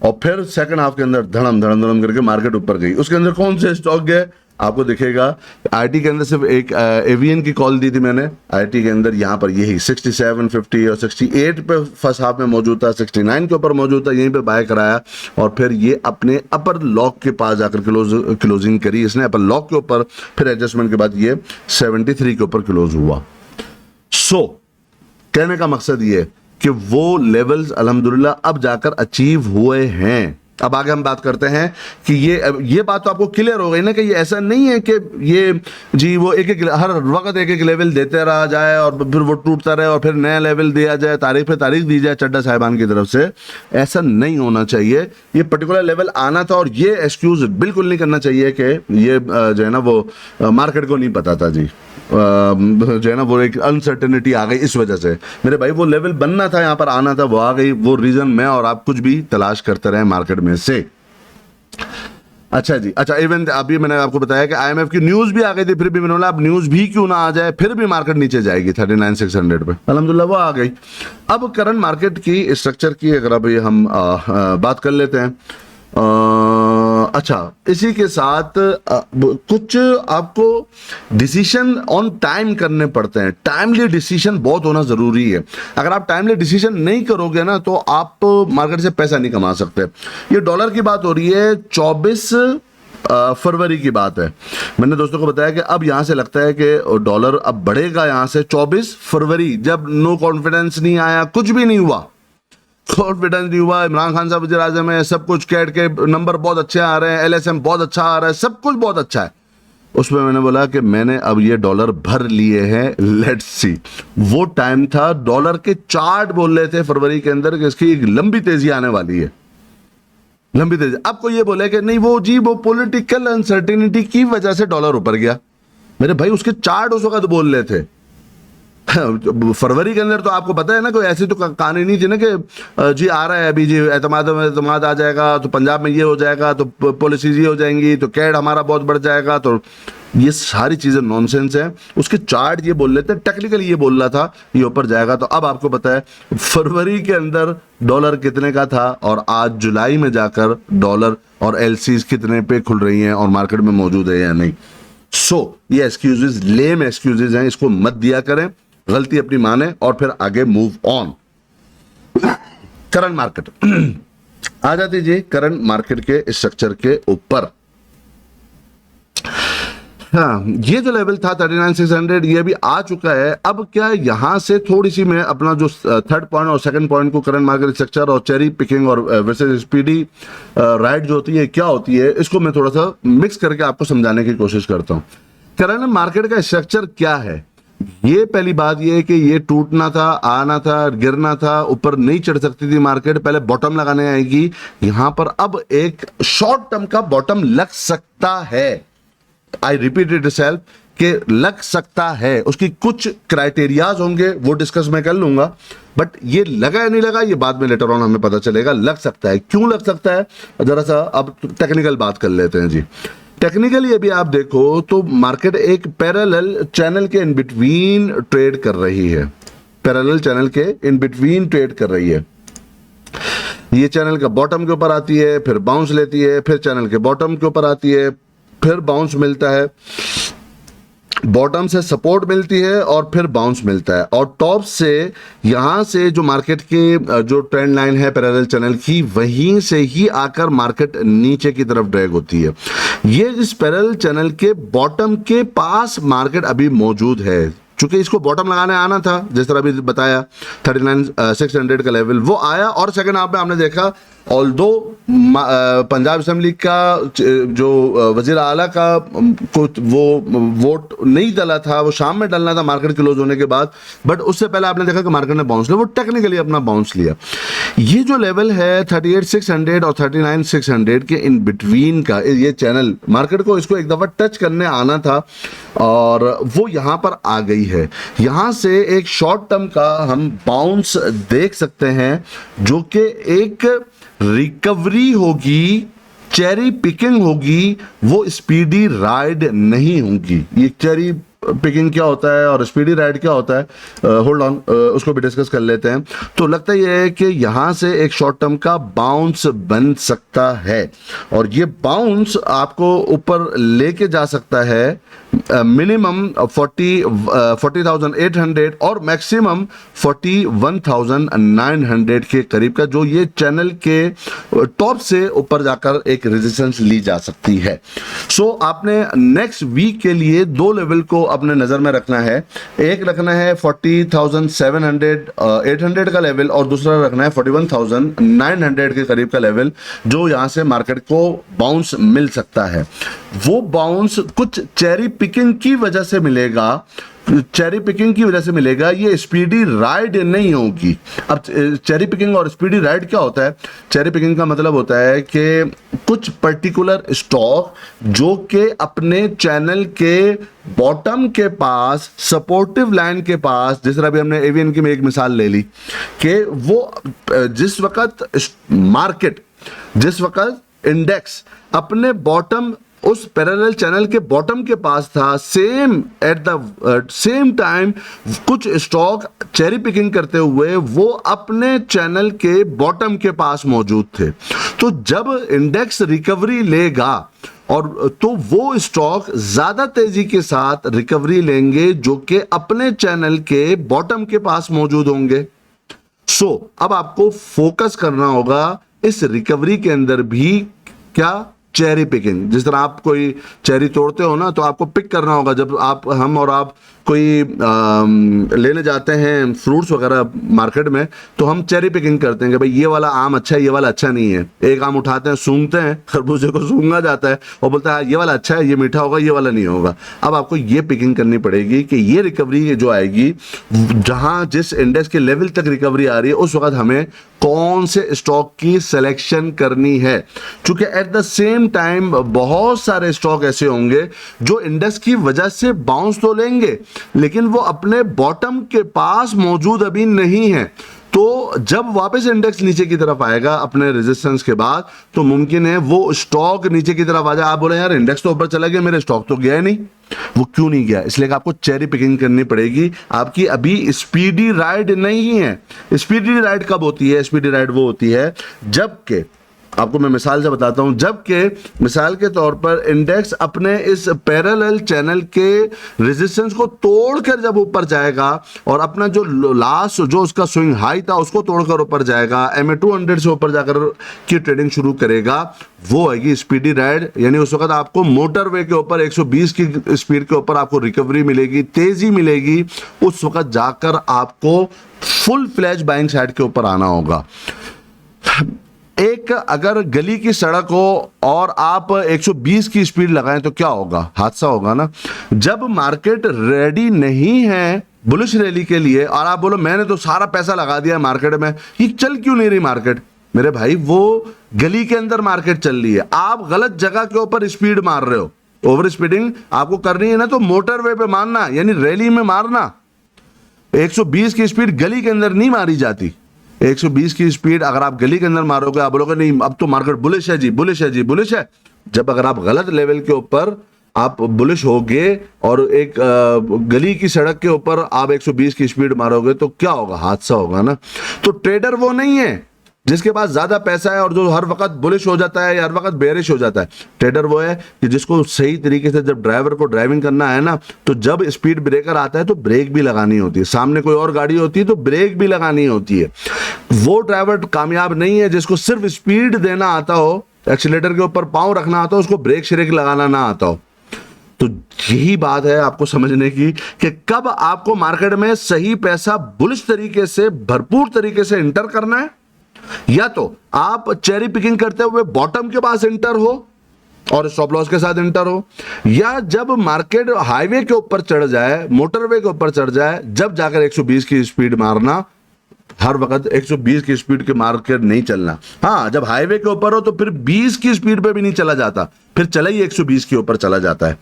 और फिर सेकंड हाफ के अंदर धड़म धड़म धड़म करके मार्केट ऊपर गई। उसके अंदर कौन से स्टॉक गए, आपको दिखेगा आईटी के अंदर सिर्फ एक एवियन की कॉल दी थी मैंने, आईटी के अंदर यहाँ पर यही 67, 50 और 68 पे फर्स्ट हाफ में मौजूद था, 69 के ऊपर मौजूद था, यहीं पे बाय कराया और फिर ये अपने अपर लॉक के पास जाकर क्लोजिंग करी इसने अपर लॉक के ऊपर, फिर एडजस्टमेंट के बाद ये 73 के ऊपर क्लोज हुआ। सो कहने का मकसद ये कि वो लेवल्स अल्हम्दुलिल्लाह अब जाकर अचीव हुए हैं। अब आगे हम बात करते हैं कि ये बात तो आपको क्लियर हो गई ना कि ये ऐसा नहीं है कि ये जी वो एक हर वक्त एक लेवल देते रहा जाए और फिर वो टूटता रहे और फिर नया लेवल दिया जाए, तारीख पे तारीख दी जाए चड्डा साहिबान की तरफ से। ऐसा नहीं होना चाहिए। ये पर्टिकुलर लेवल आना था और ये एक्सक्यूज बिल्कुल नहीं करना चाहिए कि ये जो है ना वो मार्केट को नहीं पता था जी, जो है ना वो एक अनसर्टेनिटी आ गई इस वजह से। मेरे भाई वो लेवल बनना था, यहाँ पर आना था, वो आ गई। वो रीजन मैं और आप कुछ भी तलाश करते रहे मार्केट में से। अच्छा जी, अच्छा इवन अभी मैंने आपको बताया कि आईएमएफ की न्यूज भी आ गई थी, फिर भी मैंने बोला अब न्यूज भी क्यों ना आ जाए, फिर भी मार्केट नीचे जाएगी 39,600 पे। अल्हम्दुलिल्लाह वो आ गई। अब करंट मार्केट की स्ट्रक्चर की अगर अभी हम बात कर लेते हैं। अच्छा, इसी के साथ कुछ आपको डिसीजन ऑन टाइम करने पड़ते हैं। टाइमली डिसीजन बहुत होना जरूरी है। अगर आप टाइमली डिसीजन नहीं करोगे ना तो आप मार्केट से पैसा नहीं कमा सकते। ये डॉलर की बात हो रही है, 24 फरवरी की बात है। मैंने दोस्तों को बताया कि अब यहां से लगता है कि डॉलर अब बढ़ेगा यहां से 24 फरवरी, जब नो कॉन्फिडेंस नहीं आया, कुछ भी नहीं हुआ, कॉन्फिडेंस नहीं हुआ, इमरान खान साहब वज़ीर आज़म है, सब कुछ कैट के नंबर बहुत अच्छे आ रहे हैं, एलएसएम बहुत अच्छा आ रहा है, सब कुछ बहुत अच्छा है। उसमें मैंने बोला कि मैंने अब ये डॉलर भर लिए हैं, लेट्स सी। वो टाइम था, डॉलर के चार्ट बोल रहे थे फरवरी के अंदर कि इसकी एक लंबी तेजी आने वाली है, लंबी तेजी। अब कोई ये बोले कि नहीं वो जी वो पॉलिटिकल अनसर्टेनिटी की वजह से डॉलर ऊपर गया। मेरे भाई उसके चार्ट उस वक्त बोल रहे थे फरवरी के अंदर, तो आपको पता है ना कोई ऐसी तो कहानी नहीं थी ना कि जी आ रहा है अभी जी एतमाद आ जाएगा तो पंजाब में ये हो जाएगा तो पॉलिसीज ये हो जाएंगी तो कैड हमारा बहुत बढ़ जाएगा। तो ये सारी चीजें नॉनसेंस है। उसके चार्ट ये बोल लेते हैं, टेक्निकली ये बोल रहा था ये ऊपर जाएगा। तो अब आपको पता है फरवरी के अंदर डॉलर कितने का था और आज जुलाई में जाकर डॉलर और एलसीज कितने पे खुल रही हैं और मार्केट में मौजूद है या नहीं। ये एक्सक्यूजेज लेम एक्सक्यूजेज हैं, इसको मत दिया करें, गलती अपनी माने और फिर आगे मूव ऑन। करंट मार्केट आ जाती जी, करंट मार्केट के स्ट्रक्चर के ऊपर। हाँ, ये जो लेवल था 39,600 ये भी आ चुका है। अब क्या यहां से थोड़ी सी मैं अपना जो थर्ड पॉइंट और सेकंड पॉइंट को करंट मार्केट स्ट्रक्चर और चेरी पिकिंग और वर्सेस स्पीडी राइड जो होती है क्या होती है, इसको मैं थोड़ा सा मिक्स करके आपको समझाने की कोशिश करता हूं। करंट मार्केट का स्ट्रक्चर क्या है, ये पहली बात ये है कि ये टूटना था, आना था, गिरना था, ऊपर नहीं चढ़ सकती थी मार्केट, पहले बॉटम लगाने आएगी। यहां पर अब एक शॉर्ट टर्म का बॉटम लग सकता है। आई रिपीट इट सेल्फ कि लग सकता है। उसकी कुछ क्राइटेरियाज होंगे, वो डिस्कस मैं कर लूंगा, बट ये लगा या नहीं लगा ये बाद में लेटर ऑन हमें पता चलेगा। लग सकता है, क्यों लग सकता है जरा सा अब टेक्निकल बात कर लेते हैं जी। टेक्निकली अभी आप देखो तो मार्केट एक पैरेलल चैनल के इन बिटवीन ट्रेड कर रही है, पैरेलल चैनल के इन बिटवीन ट्रेड कर रही है। ये चैनल का बॉटम के ऊपर आती है, फिर बाउंस लेती है, फिर चैनल के बॉटम के ऊपर आती है, फिर बाउंस मिलता है, बॉटम से सपोर्ट मिलती है और फिर बाउंस मिलता है। और टॉप से यहां से जो मार्केट के जो ट्रेंड लाइन है पैरेलल चैनल की, वहीं से ही आकर मार्केट नीचे की तरफ ड्रैग होती है। ये इस पैरेलल चैनल के बॉटम के पास मार्केट अभी मौजूद है। चूंकि इसको बॉटम लगाने आना था, जिस तरह अभी बताया 39,600 का लेवल वो आया। और सेकंड हाफ में आपने देखा ऑल्दो पंजाब असेंबली का जो वजीर आला का कुछ वो वोट नहीं डाला था, वो शाम में डालना था मार्केट क्लोज होने के बाद, बट उससे पहले आपने देखा कि मार्केट ने बाउंस लिया, वो टेक्निकली अपना बाउंस लिया। ये जो लेवल है 38,600 और 39,600 के इन बिटवीन का ये चैनल, मार्केट को इसको एक दफा टच करने आना था और वो यहां पर आ गई है। यहां से एक शॉर्ट टर्म का हम बाउंस देख सकते हैं जो कि एक रिकवरी होगी, चेरी पिकिंग होगी, वो स्पीडी राइड नहीं होगी। ये चेरी पिकिंग क्या होता है और स्पीडी राइड क्या होता है, होल्ड ऑन, उसको भी डिस्कस कर लेते हैं। तो लगता ये है कि यहाँ से एक शॉर्ट टर्म का बाउंस बन सकता है और ये बाउंस आपको ऊपर लेके जा सकता है मिनिमम 40,800 और मैक्सिमम 41,900 के करीब का, जो ये चैनल के टॉप से ऊपर जाकर एक रेजिस्टेंस ली जा सकती है। सो आपने नेक्स्ट वीक के लिए दो लेवल को अपने नजर में रखना है। एक रखना है 40,800 का लेवल और दूसरा रखना है 41,900 के करीब का लेवल, जो यहां से मार्केट को बाउंस मिल सकता है। वो बाउंस कुछ चेरी पिकिंग की वजह से मिलेगा, चेरी पिकिंग की वजह से मिलेगा, ये स्पीडी राइड नहीं होगी। अब चेरी पिकिंग और स्पीडी राइड क्या होता है? चेरी पिकिंग का मतलब होता है कि कुछ पर्टिकुलर स्टॉक जो कि अपने चैनल के बॉटम के पास, सपोर्टिव लाइन के पास, जिस तरह भी हमने एवीएन की में एक मिसाल ले ली कि वो जिस वक्त इंडेक्स अपने बॉटम, उस पैरेलल चैनल के बॉटम के पास था, एट द सेम टाइम कुछ स्टॉक चेरी पिकिंग करते हुए वो अपने चैनल के बॉटम के पास मौजूद थे। तो जब इंडेक्स रिकवरी लेगा और तो वो स्टॉक ज्यादा तेजी के साथ रिकवरी लेंगे जो कि अपने चैनल के बॉटम के पास मौजूद होंगे। अब आपको फोकस करना होगा इस रिकवरी के अंदर भी, क्या? Cherry picking. जिस तरह आप कोई चेरी तोड़ते हो ना, तो आपको पिक करना होगा। जब हम और आप कोई लेने जाते हैं फ्रूट्स वगैरह मार्केट में, तो हम चेरी पिकिंग करते हैं कि भाई ये वाला आम अच्छा है, ये वाला अच्छा नहीं है। एक आम उठाते हैं, सूंघते हैं, खरबूजे को सूंघा जाता है और बोलता है ये वाला अच्छा है, ये मीठा होगा, ये वाला नहीं होगा। अब आपको ये पिकिंग करनी पड़ेगी कि ये रिकवरी जो आएगी, जहां जिस इंडेक्स के लेवल तक रिकवरी आ रही है, उस वक्त हमें कौन से स्टॉक की सिलेक्शन करनी है। क्योंकि एट द सेम टाइम बहुत सारे स्टॉक ऐसे होंगे जो इंडेक्स की वजह से बाउंस तो लेंगे, लेकिन वो अपने बॉटम के पास मौजूद अभी नहीं है। तो जब वापस इंडेक्स नीचे की तरफ आएगा अपने रेजिस्टेंस के बाद, तो मुमकिन है वो स्टॉक नीचे की तरफ आ जाए। आप बोले यार इंडेक्स तो ऊपर चला गया, मेरे स्टॉक तो गया ही नहीं। वो क्यों नहीं गया? इसलिए कि आपको चेरी पिकिंग करनी पड़ेगी। आपकी अभी स्पीडी राइड नहीं है। स्पीडी राइड कब होती है? स्पीडी राइड वो होती है जबकि, आपको मैं मिसाल से बताता हूं, जबकि मिसाल के तौर पर इंडेक्स अपने इस पैरेलल चैनल के रेजिस्टेंस को तोड़कर जब ऊपर जाएगा और अपना जो लास्ट जो उसका स्विंग हाई था उसको तोड़कर ऊपर जाएगा, MA200 से ऊपर जाकर की ट्रेडिंग शुरू करेगा, वो आएगी स्पीडी राइड। यानी उस वक्त आपको मोटरवे के ऊपर 120 की स्पीड के ऊपर आपको रिकवरी मिलेगी, तेजी मिलेगी। उस वक्त जाकर आपको फुल फ्लैश बाइंग साइड के ऊपर आना होगा। एक अगर गली की सड़क हो और आप 120 की स्पीड लगाएं तो क्या होगा? हादसा होगा ना। जब मार्केट रेडी नहीं है बुलिश रैली के लिए और आप बोलो मैंने तो सारा पैसा लगा दिया मार्केट में, ये चल क्यों नहीं रही मार्केट? मेरे भाई, वो गली के अंदर मार्केट चल रही है, आप गलत जगह के ऊपर स्पीड मार रहे हो। ओवर स्पीडिंग आपको करनी है ना तो मोटरवे पे मारना, यानी रैली में मारना। 120 की स्पीड गली के अंदर नहीं मारी जाती। 120 की स्पीड अगर आप गली के अंदर मारोगे, आप बोलोगे नहीं अब तो मार्केट बुलिश है जी, बुलिश है जी, बुलिश है। जब अगर आप गलत लेवल के ऊपर आप बुलिश होगे और एक गली की सड़क के ऊपर आप 120 की स्पीड मारोगे तो क्या होगा? हादसा होगा ना। तो ट्रेडर वो नहीं है जिसके पास ज्यादा पैसा है और जो हर वक्त बुलिश हो जाता है या हर वक्त बेरिश हो जाता है। ट्रेडर वो है कि जिसको सही तरीके से जब ड्राइवर को ड्राइविंग करना है ना, तो जब स्पीड ब्रेकर आता है तो ब्रेक भी लगानी होती है, सामने कोई और गाड़ी होती है तो ब्रेक भी लगानी होती है। वो ड्राइवर कामयाब नहीं है जिसको सिर्फ स्पीड देना आता हो, एक्सीलेटर के ऊपर पांव रखना आता हो, उसको ब्रेक श्रेक लगाना ना आता हो। तो यही बात है आपको समझने की कि कब आपको मार्केट में सही पैसा बुलिश तरीके से, भरपूर तरीके से इंटर करना है, या तो आप चेरी पिकिंग करते हुए बॉटम के पास इंटर हो और स्टॉप लॉस के साथ इंटर हो, या जब मार्केट हाईवे के ऊपर चढ़ जाए, मोटरवे के ऊपर चढ़ जाए, जब जाकर 120 की स्पीड मारना। हर वक्त 120 की स्पीड के मार्केट नहीं चलना। हाँ, जब हाईवे के ऊपर हो तो फिर 20 की स्पीड पे भी नहीं चला जाता, फिर चला ही 120 के ऊपर चला जाता है।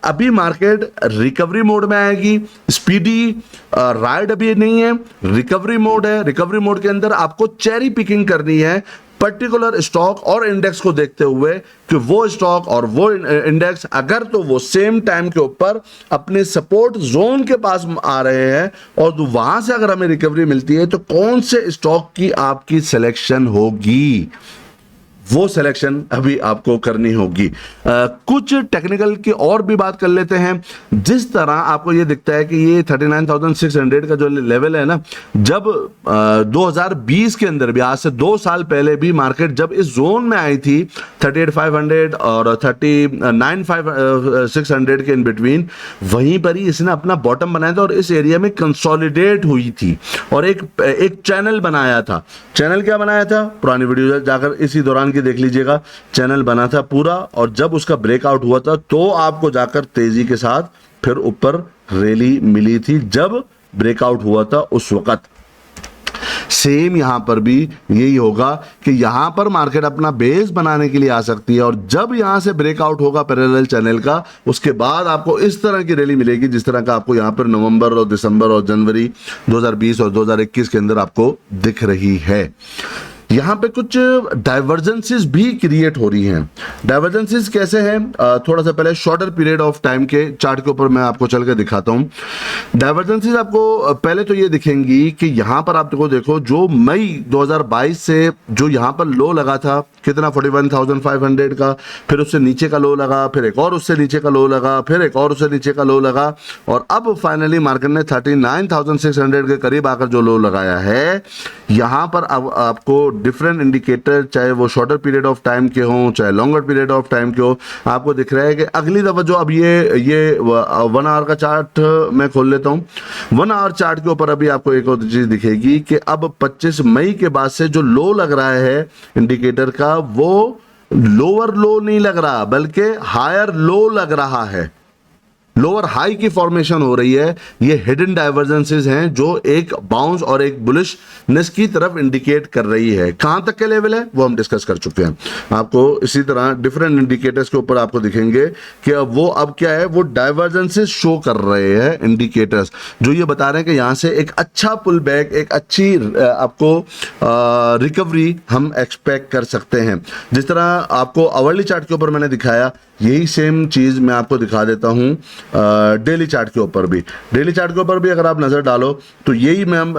अभी मार्केट रिकवरी मोड में आएगी। स्पीडी राइड अभी नहीं है, रिकवरी मोड है। रिकवरी मोड के अंदर आपको चेरी पिकिंग करनी है पर्टिकुलर स्टॉक और इंडेक्स को देखते हुए कि वो स्टॉक और वो इंडेक्स अगर तो वो सेम टाइम के ऊपर अपने सपोर्ट जोन के पास आ रहे हैं और तो वहां से अगर हमें रिकवरी मिलती है तो कौन से स्टॉक की आपकी सिलेक्शन होगी, वो सिलेक्शन अभी आपको करनी होगी। कुछ टेक्निकल की और भी बात कर लेते हैं। जिस तरह आपको ये दिखता है कि ये 39,600 का जो लेवल है ना, जब 2020 के अंदर भी, आज से 2 साल पहले भी मार्केट जब इस जोन में आई थी 38,500 और 39,600 के इन बिटवीन, वहीं पर ही इसने अपना बॉटम बनाया था और इस एरिया में कंसोलिडेट हुई थी और एक चैनल बनाया था। चैनल क्या बनाया था, पुरानी वीडियो जाकर इसी दौरान की देख लीजिएगा। चैनल बना था पूरा और जब उसका ब्रेकआउट हुआ था तो आपको जाकर तेजी के साथ फिर ऊपर रैली मिली थी, जब ब्रेकआउट हुआ था उस वक्त। सेम यहां पर भी यही होगा कि यहां पर मार्केट अपना बेस बनाने के लिए आ सकती है और जब यहां से ब्रेकआउट होगा पैरेलल चैनल का, उसके बाद आपको इस तरह की रैली मिलेगी जिस तरह का आपको यहां पर नवंबर और दिसंबर और जनवरी 2020 और 2021 के अंदर आपको दिख रही है। यहां पे कुछ डाइवर्जेंसेस भी क्रिएट हो रही हैं। डाइवर्जेंसेस कैसे हैं, थोड़ा सा पहले शॉर्टर पीरियड ऑफ टाइम के चार्ट के ऊपर मैं आपको चल के दिखाता हूं। डाइवर्जेंसेस आपको पहले तो ये दिखेंगी कि यहां पर आप देखो जो मई 2022 से जो यहां पर लो लगा था कितना 41,500 का, फिर उससे नीचे का लो लगा, फिर एक और उससे नीचे का लो लगा, फिर एक और उससे नीचे का लो लगा और अब फाइनली मार्केट ने 39,600 के करीब आकर जो लो लगाया है। यहां पर अब आपको डिफरेंट इंडिकेटर, चाहे वो शॉर्टर पीरियड ऑफ टाइम के हों चाहे लॉन्गर पीरियड ऑफ टाइम के हो, आपको दिख रहा है कि अगली दफा जो अब ये 1 आवर का चार्ट मैं खोल लेता हूं। 1 आवर चार्ट के ऊपर अभी आपको एक और चीज दिखेगी कि अब 25 मई के बाद से जो लो लग रहा है इंडिकेटर का, वो लोअर लो नहीं लग रहा बल्कि हायर लो लग रहा है। लोअर हाई की फॉर्मेशन हो रही है। ये हिडन डाइवर्जेंसेस हैं जो एक बाउंस और एक बुलिशनेस की तरफ इंडिकेट कर रही है। कहां तक के लेवल है वो हम डिस्कस कर चुके हैं। आपको इसी तरह डिफरेंट इंडिकेटर्स के ऊपर आपको दिखेंगे कि वो अब क्या है, वो डाइवर्जेंसेस शो कर रहे हैं इंडिकेटर्स, जो ये बता रहे हैं कि यहां से एक अच्छा पुल बैक, एक अच्छी आपको रिकवरी हम एक्सपेक्ट कर सकते हैं। जिस तरह आपको आवरली चार्ट के ऊपर मैंने दिखाया, यही सेम चीज मैं आपको दिखा देता हूं डेली चार्ट के ऊपर भी। डेली चार्ट के ऊपर भी अगर आप नजर डालो तो यही मैम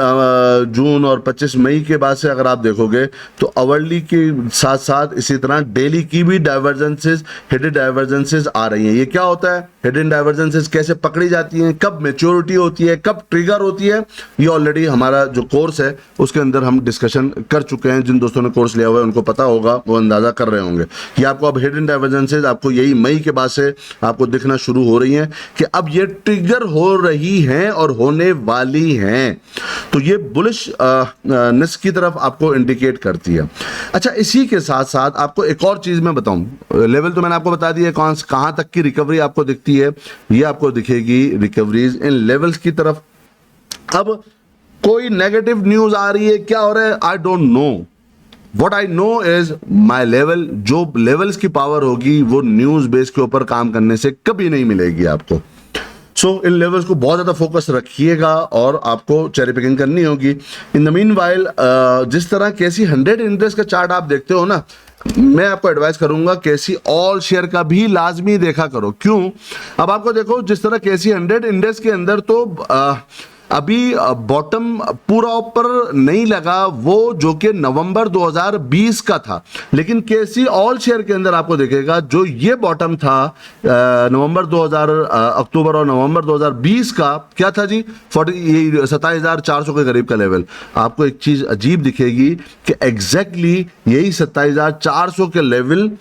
जून और 25 मई के बाद से अगर आप देखोगे तो आवरली के साथ साथ इसी तरह डेली की भी डाइवर्जेंसेस, हिडन डाइवर्जेंसेस आ रही हैं। ये क्या होता है, हिडन डाइवर्जेंसेस कैसे पकड़ी जाती हैं, कब मैच्योरिटी होती है, कब ट्रिगर होती है, ये ऑलरेडी हमारा जो कोर्स है उसके अंदर हम डिस्कशन कर चुके हैं। जिन दोस्तों ने कोर्स लिया हुआ है उनको पता होगा, वो अंदाजा कर रहे होंगे कि आपको अब हिडन डाइवर्जेंसेस आपको यही मई के बाद से आपको दिखना शुरू हो रही हैं कि अब ये ट्रिगर हो रही हैं और होने वाली हैं। तो ये बुलिशनेस की तरफ आपको इंडिकेट करती है। अच्छा, इसी के साथ साथ आपको एक और चीज मैं बताऊं। लेवल तो मैंने आपको बता दिया कहां तक की रिकवरी आपको दिखती है। ये आपको दिखेगी रिकवरीज इन लेवल्स की तरफ। अब कोई नेगेटिव न्यूज आ रही है, क्या हो रहा है, I don't know. What I know is my level, जो लेवल्स की पावर होगी वो न्यूज बेस के ऊपर काम करने से कभी नहीं मिलेगी आपको। इन लेवल्स को बहुत ज्यादा फोकस रखिएगा और आपको चेरी पिकिंग करनी होगी। इन द मीनवाइल जिस तरह केसी 100 इंडेक्स का चार्ट आप देखते हो ना, मैं आपको एडवाइस करूंगा केसी ऑल शेयर का भी लाजमी देखा करो। क्यों? अब आपको देखो, जिस तरह केसी 100 इंडेक्स के अंदर तो अभी बॉटम पूरा ऊपर नहीं लगा, वो जो कि नवंबर 2020 का था, लेकिन केसी ऑल शेयर के अंदर आपको देखेगा जो ये बॉटम था नवंबर 2000 अक्टूबर और नवंबर 2020 का, क्या था जी, 27,400 के करीब का लेवल। आपको एक चीज अजीब दिखेगी कि एग्जैक्टली यही 27,400 के लेवल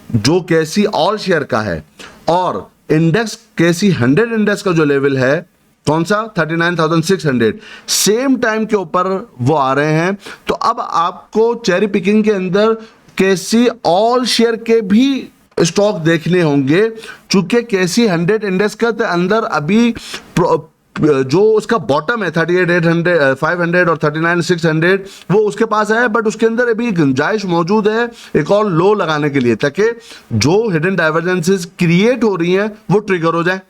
जो केसी ऑल शेयर का है और इंडेक्स केसी 100 इंडेक्स का जो लेवल है, कौन सा, 39,600, सेम टाइम के ऊपर वो आ रहे हैं। तो अब आपको चेरी पिकिंग के अंदर केसी ऑल शेयर के भी स्टॉक देखने होंगे, चूंकि केसी 100 इंडेक्स के अंदर अभी जो उसका बॉटम है 38,500 और 39,600 वो उसके पास है, बट उसके अंदर अभी गुंजाइश मौजूद है एक और लो लगाने के लिए, ताकि जो हिडन डाइवर्जेंसेस क्रिएट हो रही हैं वो ट्रिगर हो जाए।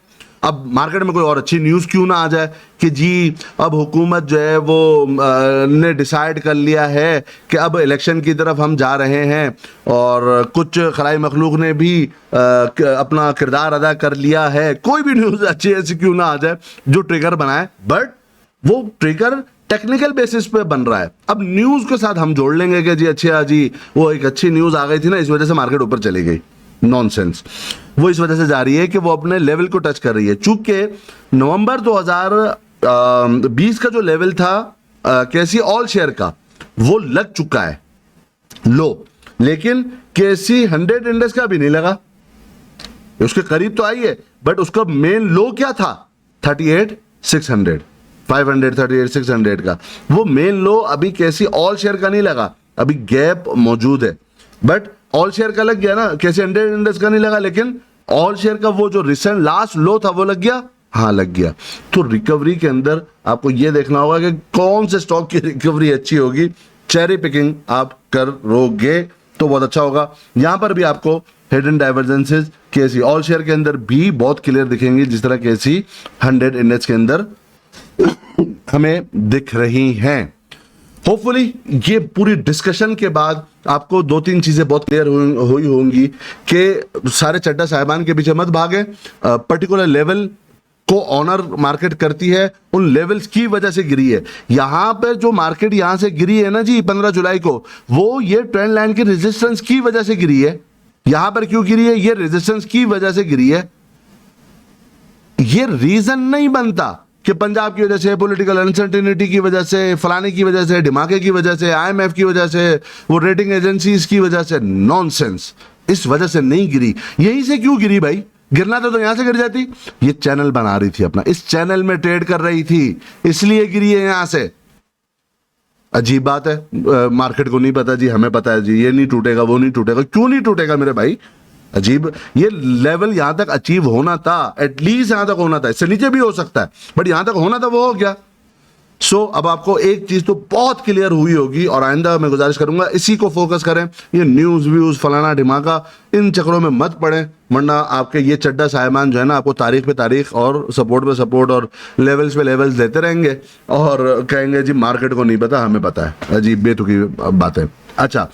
अब मार्केट में कोई और अच्छी न्यूज़ क्यों ना आ जाए कि जी अब हुकूमत जो है वो ने डिसाइड कर लिया है कि अब इलेक्शन की तरफ हम जा रहे हैं, और कुछ खलाई मखलूक ने भी अपना किरदार अदा कर लिया है। कोई भी न्यूज़ अच्छी ऐसी क्यों ना आ जाए जो ट्रिगर बनाए, बट वो ट्रिगर टेक्निकल बेसिस पे बन रहा है। अब न्यूज़ के साथ हम जोड़ लेंगे कि जी अच्छा जी वो एक अच्छी न्यूज़ आ गई थी ना, इस वजह से मार्केट ऊपर चली गई। नॉनसेंस। वो इस वजह से जा रही है कि वो अपने लेवल को टच कर रही है। चूंकि नवंबर 2020 का जो लेवल था केसी ऑल शेयर का, वो लग चुका है लो, लेकिन केसी 100 इंडेक्स का भी नहीं लगा। उसके करीब तो आई है, बट उसका मेन लो क्या था? 38,600, 538,600 का वो मेन लो अभी केसी ऑल शेयर का नहीं लगा। अभी गैप मौजूद है, बट ऑल शेयर का लग गया ना, कैसे 100 इंडेक्स का नहीं लगा, लेकिन ऑल शेयर का वो जो रिसेंट लास्ट लो था वो लग गया। हाँ लग गया। तो रिकवरी के अंदर आपको ये देखना होगा कि कौन से स्टॉक की रिकवरी अच्छी होगी। चेरी पिकिंग आप करोगे तो बहुत अच्छा होगा। यहां पर भी आपको हिडन डाइवर्जेंसेस केसी ऑल शेयर के अंदर भी बहुत क्लियर दिखेंगी, जिस तरह केसी 100 इंडेक्स के अंदर हमें दिख रही हैं। होपफुली ये पूरी डिस्कशन के बाद आपको 2-3 चीजें बहुत क्लियर हुई होंगी कि सारे चड्डा साहिबान के पीछे मत भागे। पर्टिकुलर लेवल को ऑनर मार्केट करती है, उन लेवल्स की वजह से गिरी है। यहां पर जो मार्केट यहां से गिरी है ना जी 15 जुलाई को, वो ये ट्रेंड लाइन की रेजिस्टेंस की वजह से गिरी है। यहां पर क्यों गिरी है? ये रेजिस्टेंस की वजह से गिरी है। ये रीजन नहीं बनता कि पंजाब की वजह से, पॉलिटिकल अनसर्टेनिटी की वजह से, फलाने की वजह से, धमाके की वजह से, आईएमएफ की वजह से, वो रेटिंग एजेंसीज की वजह से। नॉनसेंस। इस वजह से नहीं गिरी। यहीं से क्यों गिरी भाई? गिरना तो यहां से गिर जाती। ये चैनल बना रही थी अपना, इस चैनल में ट्रेड कर रही थी, इसलिए गिरी है यहां से। अजीब बात है। मार्केट को नहीं पता जी, हमें पता है जी, ये नहीं टूटेगा, वो नहीं टूटेगा। क्यों नहीं टूटेगा मेरे भाई? अजीब। ये लेवल यहां तक अचीव होना था, एटलीस्ट यहां तक होना था। इससे नीचे भी हो सकता है, बट यहां तक होना था, वो हो गया। सो अब आपको एक चीज तो बहुत क्लियर हुई होगी, और आइंदा मैं गुजारिश करूंगा इसी को फोकस करें। ये न्यूज व्यूज फलाना ढिमाका इन चक्रों में मत पड़े, वरना आपके ये चड्डा साहिबान जो है ना, आपको तारीख पे तारीख और सपोर्ट पे सपोर्ट और लेवल्स पे लेवल्स देते रहेंगे और कहेंगे जी मार्केट को नहीं पता, हमें पता है। अजीब बेतुकी बात है। अच्छा,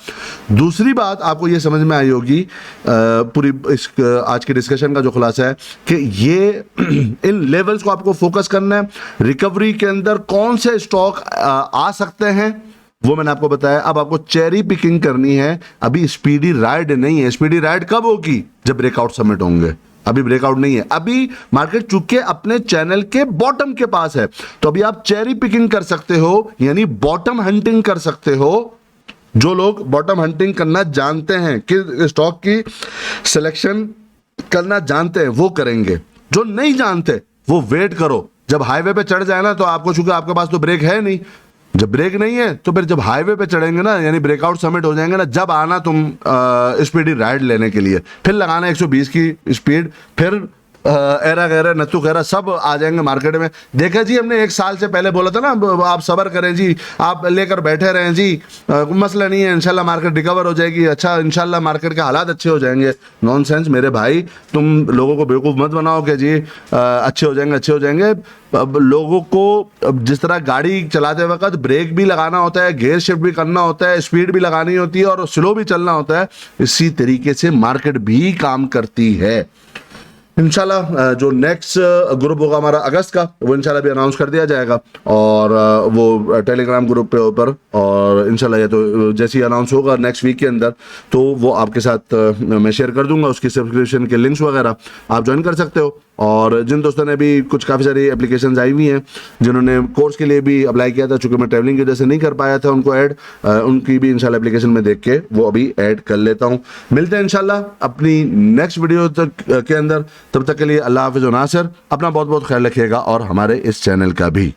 दूसरी बात आपको ये समझ में आई होगी पूरी इस आज के डिस्कशन का जो खुलासा है कि ये इन लेवल्स को आपको फोकस करना है। रिकवरी के अंदर कौन से स्टॉक आ सकते हैं वो मैंने आपको बताया। अब आपको चेरी पिकिंग करनी है। अभी स्पीडी राइड नहीं है। स्पीडी राइड कब होगी? जब ब्रेकआउट समिट होंगे। अभी ब्रेकआउट नहीं है। अभी मार्केट चुके अपने चैनल के बॉटम के पास है, तो अभी आप चेरी पिकिंग कर सकते हो, यानी बॉटम हंटिंग कर सकते हो। जो लोग बॉटम हंटिंग करना जानते हैं, कि स्टॉक की सिलेक्शन करना जानते हैं, वो करेंगे। जो नहीं जानते वो वेट करो। जब हाईवे पे चढ़ जाए ना, तो आपको, चूंकि आपके पास तो ब्रेक है नहीं, जब ब्रेक नहीं है तो फिर जब हाईवे पे चढ़ेंगे ना, यानी ब्रेकआउट समिट हो जाएंगे ना, जब आना तुम स्पीडी राइड लेने के लिए, फिर लगाना 120 की स्पीड, फिर एरा गैरा नत्थु खैरा सब आ जाएंगे मार्केट में। देखा जी, हमने 1 साल से पहले बोला था ना, आप सब्र करें जी, आप लेकर बैठे रहें जी, मसला नहीं है, इंशाल्लाह मार्केट रिकवर हो जाएगी। अच्छा, इंशाल्लाह मार्केट के हालात अच्छे हो जाएंगे। नॉनसेंस मेरे भाई, तुम लोगों को बेवकूफ़ मत बनाओ कि जी अच्छे हो जाएंगे, अच्छे हो जाएंगे। अब लोगों को जिस तरह गाड़ी चलाते वक्त ब्रेक भी लगाना होता है, गियर शिफ्ट भी करना होता है, स्पीड भी लगानी होती है और स्लो भी चलना होता है, इसी तरीके से मार्केट भी काम करती है। इंशाल्लाह जो नेक्स्ट ग्रुप होगा हमारा अगस्त का, वो इंशाल्लाह भी अनाउंस कर दिया जाएगा, और वो टेलीग्राम ग्रुप पे ऊपर, और इंशाल्लाह ये तो जैसे ही अनाउंस होगा नेक्स्ट वीक के अंदर, तो वो आपके साथ मैं शेयर कर दूंगा। उसकी सब्सक्रिप्शन के लिंक्स वगैरह आप ज्वाइन कर सकते हो। और जिन दोस्तों ने भी कुछ काफ़ी सारी एप्लीकेशंस आई हुई हैं, जिन्होंने कोर्स के लिए भी अप्लाई किया था, चूंकि मैं ट्रैवलिंग की वजह से नहीं कर पाया था उनको ऐड, उनकी भी इंशाल्लाह एप्लीकेशन में देख के वो अभी ऐड कर लेता हूँ। मिलते हैं इंशाल्लाह अपनी नेक्स्ट वीडियो तक के अंदर। तब तक के लिए अल्लाह हाफिज़ व नासिर। अपना बहुत बहुत ख्याल रखिएगा, और हमारे इस चैनल का भी।